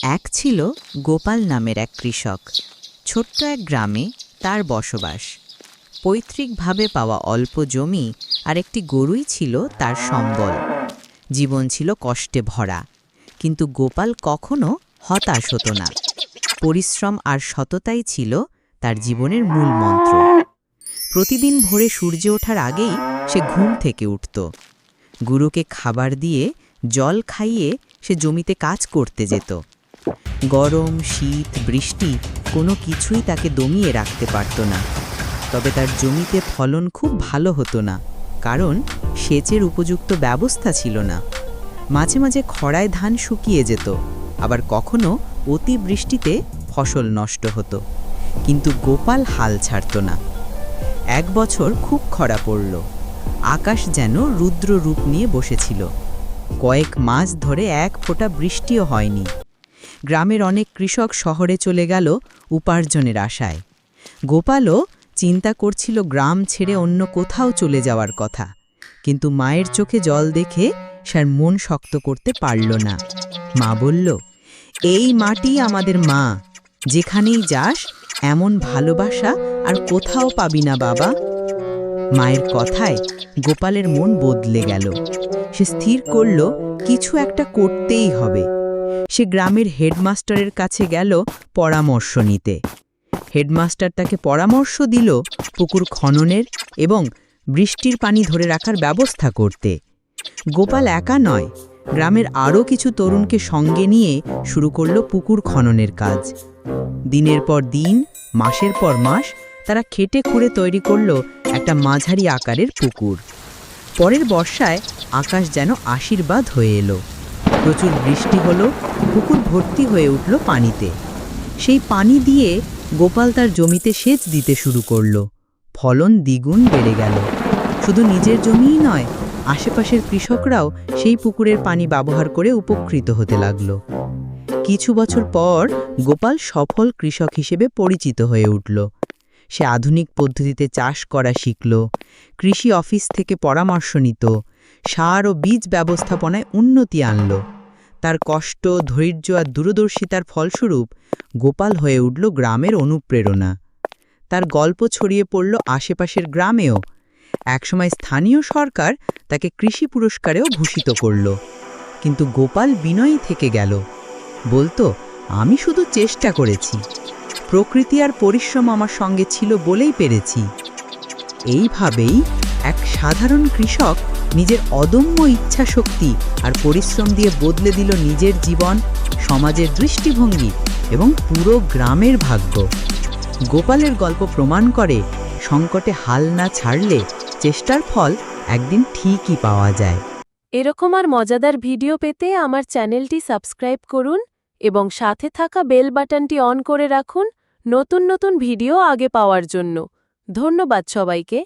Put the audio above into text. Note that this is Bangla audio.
এক ছিল গোপাল নামের এক কৃষক। ছোট্ট এক গ্রামে তার বসবাস। পৈতৃকভাবে পাওয়া অল্প জমি আর একটি গরুই ছিল তার সম্বল। জীবন ছিল কষ্টে ভরা, কিন্তু গোপাল কখনো হতাশ হতো না। পরিশ্রম আর সততাই ছিল তার জীবনের মূল মন্ত্র। প্রতিদিন ভোরে সূর্য ওঠার আগেই সে ঘুম থেকে উঠত। গুরুকে খাবার দিয়ে জল খাইয়ে সে জমিতে কাজ করতে যেত। গরম, শীত, বৃষ্টি কোনো কিছুই তাকে দমিয়ে রাখতে পারত না। তবে তার জমিতে ফলন খুব ভালো হতো না, কারণ সেচের উপযুক্ত ব্যবস্থা ছিল না। মাঝে মাঝে খরায় ধান শুকিয়ে যেত, আবার কখনো অতিবৃষ্টিতে ফসল নষ্ট হতো। কিন্তু গোপাল হাল ছাড়ত না। এক বছর খুব খরা পড়ল। আকাশ যেন রুদ্র রূপ নিয়ে বসেছিল। কয়েক মাস ধরে এক ফোঁটা বৃষ্টিও হয়নি। গ্রামের অনেক কৃষক শহরে চলে গেল উপার্জনের আশায়। গোপালও চিন্তা করছিল গ্রাম ছেড়ে অন্য কোথাও চলে যাওয়ার কথা, কিন্তু মায়ের চোখে জল দেখে সে মন শক্ত করতে পারল না। মা বলল, এই মাটি আমাদের মা, যেখানেই যাস এমন ভালোবাসা আর কোথাও পাবি না বাবা। মায়ের কথায় গোপালের মন বদলে গেল। সে স্থির করল কিছু একটা করতেই হবে। সে গ্রামের হেডমাস্টারের কাছে গেল পরামর্শ নিতে। হেডমাস্টার তাকে পরামর্শ দিল পুকুর খননের এবং বৃষ্টির পানি ধরে রাখার ব্যবস্থা করতে। গোপাল একা নয়, গ্রামের আরও কিছু তরুণকে সঙ্গে নিয়ে শুরু করল পুকুর খননের কাজ। দিনের পর দিন, মাসের পর মাস তারা খেটে খুঁড়ে তৈরি করল একটা মাঝারি আকারের পুকুর। পরের বর্ষায় আকাশ যেন আশীর্বাদ হয়ে এলো। প্রচুর বৃষ্টি হলো, পুকুর ভর্তি হয়ে উঠল পানিতে। সেই পানি দিয়ে গোপাল তার জমিতে সেচ দিতে শুরু করল। ফলন দ্বিগুণ বেড়ে গেল। শুধু নিজের জমিই নয়, আশেপাশের কৃষকরাও সেই পুকুরের পানি ব্যবহার করে উপকৃত হতে লাগল। কিছু বছর পর গোপাল সফল কৃষক হিসেবে পরিচিত হয়ে উঠল। সে আধুনিক পদ্ধতিতে চাষ করা শিখল, কৃষি অফিস থেকে পরামর্শ নিত, সার ও বীজ ব্যবস্থাপনায় উন্নতি আনল। তার কষ্ট, ধৈর্য আর দূরদর্শিতার ফলস্বরূপ গোপাল হয়ে উঠল গ্রামের অনুপ্রেরণা। তার গল্প ছড়িয়ে পড়ল আশেপাশের গ্রামেও। একসময় স্থানীয় সরকার তাকে কৃষি পুরস্কারেও ভূষিত করল। কিন্তু গোপাল বিনয়ী থেকে গেল। বলতো, আমি শুধু চেষ্টা করেছি, প্রকৃতি আর পরিশ্রম আমার সঙ্গে ছিল বলেই পেরেছি। এইভাবেই এক সাধারণ কৃষক নিজের অদম্য ইচ্ছাশক্তি আর পরিশ্রম দিয়ে বদলে দিল নিজের জীবন, সমাজের দৃষ্টিভঙ্গি এবং পুরো গ্রামের ভাগ্য। গোপালের গল্প প্রমাণ করে, সংকটে হাল না ছাড়লে চেষ্টার ফল একদিন ঠিকই পাওয়া যায়। এরকম আর মজাদার ভিডিও পেতে আমার চ্যানেলটি সাবস্ক্রাইব করুন এবং সাথে থাকা বেল বাটনটি অন করে রাখুন নতুন নতুন ভিডিও আগে পাওয়ার জন্য। ধন্যবাদ সবাইকে।